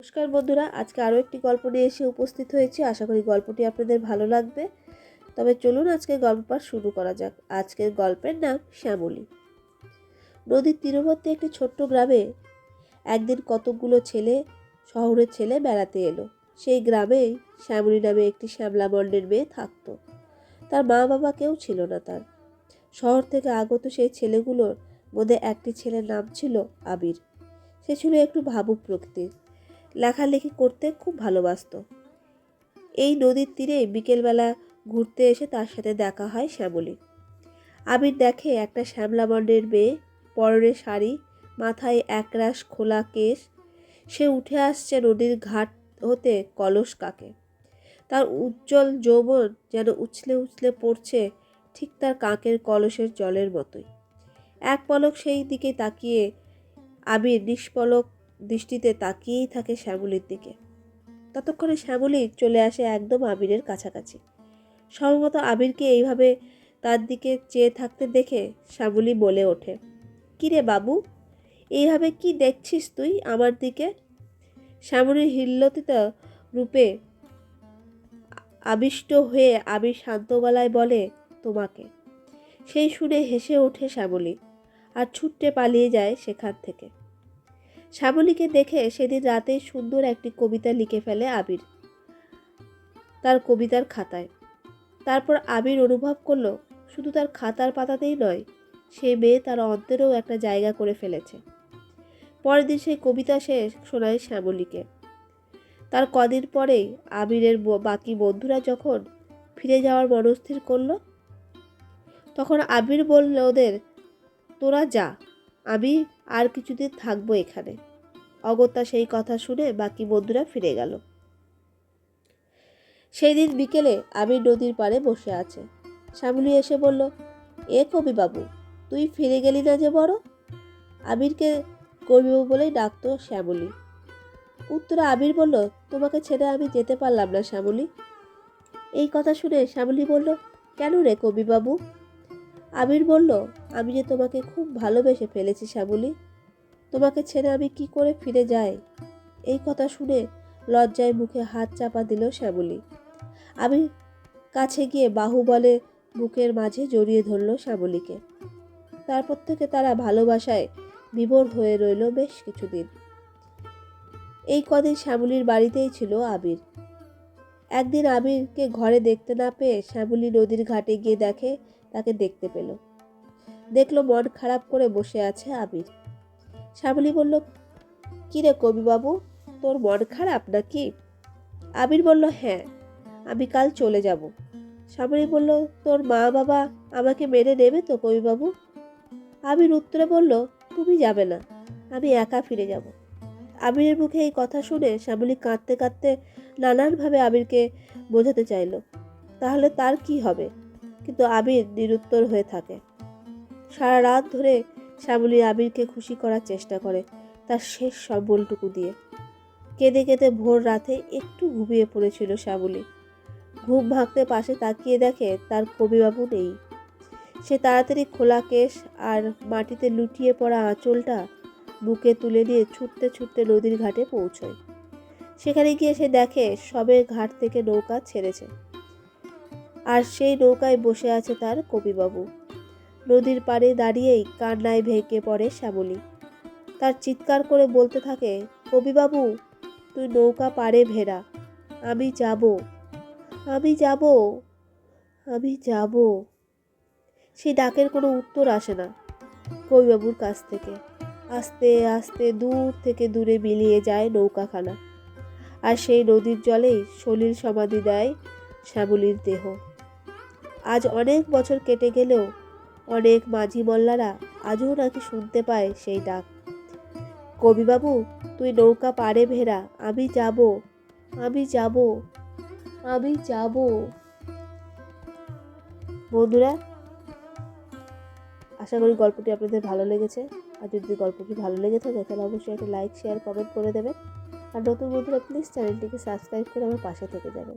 নমস্কার বন্ধুরা, আজকে আরও একটি গল্প নিয়ে এসে উপস্থিত হয়েছি। আশা করি গল্পটি আপনাদের ভালো লাগবে। তবে চলুন আজকে গল্প পাঠ শুরু করা যাক। আজকের গল্পের নাম শ্যামলী। নদীর তীরবর্তী একটি ছোট্ট গ্রামে একদিন কতকগুলো শহরের ছেলে বেড়াতে এলো। সেই গ্রামেই শ্যামলী নামে একটি শ্যামলা বর্ণের মেয়ে থাকতো। তার মা বাবা কেউ ছিল না তার। শহর থেকে আগত সেই ছেলেগুলোর মধ্যে একটি ছেলের নাম ছিল আবির। সে ছিল একটু ভাবুক প্রকৃতির, লেখালেখি করতে খুব ভালোবাসতো। এই নদীর তীরে বিকেলবেলা ঘুরতে এসে তার সাথে দেখা হয় শ্যামলী। আবির দেখে একটা শ্যামলা বর্ণের মেয়ে, পরনে শাড়ি, মাথায় একরাশ খোলা কেশ। সে উঠে আসছে নদীর ঘাট হতে কলস কাকে। তার উজ্জ্বল যৌবন যেন উছলে উছলে পড়ছে, ঠিক তার কাকের কলসের জলের মতোই। এক পলক সেই দিকে তাকিয়ে আবির নিষ্পলক দৃষ্টিতে তাকিয়েই থাকে শ্যামলীর দিকে। ততক্ষণে শ্যামলী চলে আসে একদম আবিরের কাছাকাছি। সম্ভবত আবিরকে এইভাবে তার দিকে চেয়ে থাকতে দেখে শ্যামলী বলে ওঠে, কিরে বাবু, এইভাবে কি দেখছিস তুই আমার দিকে? শ্যামলীর হিল্লোতিত রূপে আবিষ্ট হয়ে আবির শান্ত গলায় বলে, তোমাকে। সেই শুনে হেসে ওঠে শ্যামলী আর ছুট্টে পালিয়ে যায় সেখান থেকে। শ্যামলীকে দেখে সেদিন রাতেই সুন্দর একটি কবিতা লিখে ফেলে আবির তার কবিতার খাতায়। তারপর আবির অনুভব করলো, শুধু তার খাতার পাতাতেই নয়, সে মেয়ে তার অন্তরেও একটা জায়গা করে ফেলেছে। পরের দিন সেই কবিতা সে শোনায় শ্যামলীকে। তার কদিন পরেই আবিরের বাকি বন্ধুরা যখন ফিরে যাওয়ার মনস্থির করলো, তখন আবির বলল ওদের, তোরা যা, আমি আর কিছুদিন থাকবো এখানে। অগত্যা সেই কথা শুনে বাকি বন্ধুরা ফিরে গেল। সেই দিন বিকেলে আবির নদীর পাড়ে বসে আছে। শ্যামলী এসে বলল, এ কবি বাবু, তুই ফিরে গেলি না যে বড়? আবিরকে কবিবাবু বলেই ডাকতো শ্যামলী। উত্তরে আবির বলল, তোমাকে ছেড়ে আমি যেতে পারলাম না শ্যামলী। এই কথা শুনে শ্যামলী বলল, কেন রে কবিবাবু? আবির বলল, আমি যে তোমাকে খুব ভালোবেসে ফেলেছি শ্যামলী, তোমাকে ছেড়ে আমি কি করে ফিরে যাই? এই কথা শুনে লজ্জায় মুখে হাত চাপা দিল শ্যামলী। আমি কাছে গিয়ে বাহুবলে বুকের মাঝে জড়িয়ে ধরল শ্যামলীকে। তারপর থেকে তারা ভালোবাসায় বিভোর হয়ে রইল বেশ কিছুদিন। এই কদিন শ্যামলীর বাড়িতেই ছিল আবির। একদিন আবিরকে ঘরে দেখতে না পেয়ে শ্যামলী নদীর ঘাটে গিয়ে দেখে তাকে দেখতে পেল। দেখলো মন খারাপ করে বসে আছে আবির। শ্যামলী বলল, কিরে কবিবাবু, তোর মন খারাপ নাকি? আবির বলল, হ্যাঁ, আমি কাল চলে যাব। শ্যামলী বলল, তোর মা বাবা আমাকে মেনে নেবে তো কবিবাবু? আবির উত্তরে বলল, তুমি যাবে না, আমি একা ফিরে যাব। আবিরের মুখে এই কথা শুনে শ্যামলী কাঁদতে কাঁদতে নানানভাবে আবিরকে বোঝাতে চাইল, তাহলে তার কি হবে? কিন্তু আবির নিরুত্তর হয়ে থাকে। সারা রাত ধরে শ্যামলী আবিরকে খুশি করার চেষ্টা করে তার শেষ সম্বলটুকু দিয়ে। কেঁদে কেঁদে ভোর রাতে একটু ঘুমিয়ে পড়েছিল শ্যামলী। ঘুম ভাঙতে পাশে তাকিয়ে দেখে তার কবিবাবু নেই। সে তাড়াতাড়ি খোলা কেশ আর মাটিতে লুটিয়ে পড়া আঁচলটা বুকে তুলে নিয়ে ছুটতে ছুটতে নদীর ঘাটে পৌঁছয়। সেখানে গিয়ে সে দেখে সবে ঘাট থেকে নৌকা ছেড়েছে, আর সেই নৌকায় বসে আছে তার কবিবাবু। নদীর পাড়ে দাঁড়িয়েই কান্নায় ভেঙে পড়ে শ্যামলী। তার চিৎকার করে বলতে থাকে, কবিবাবু, তুই নৌকা পাড়ে ভেড়া, আমি যাব, আমি যাব, আমি যাব। সেই ডাকের কোনো উত্তর আসে না কবিবাবুর কাছ থেকে। আস্তে আস্তে দূর থেকে দূরে মিলিয়ে যায় নৌকাখানা, আর সেই নদীর জলেই সলিল সমাধি দেয় শ্যামলীর দেহ। আজ অনেক বছর কেটে গেলেও অনেক মাঝি মোল্লারা আজও নাকি শুনতে পায় সেই ডাক, কবিবাবু, তুই নৌকা পাড়ে ভেড়া, আমি যাব, আমি যাব, আমি যাব। বন্ধুরা, আশা করি গল্পটি আপনাদের ভালো লেগেছে। আর যদি গল্পটি ভালো লেগে থাকে তাহলে অবশ্যই একটা লাইক, শেয়ার, কমেন্ট করে দেবেন। আর নতুন বন্ধুরা প্লিজ চ্যানেলটিকে সাবস্ক্রাইব করে আমার পাশে থেকে যাবেন।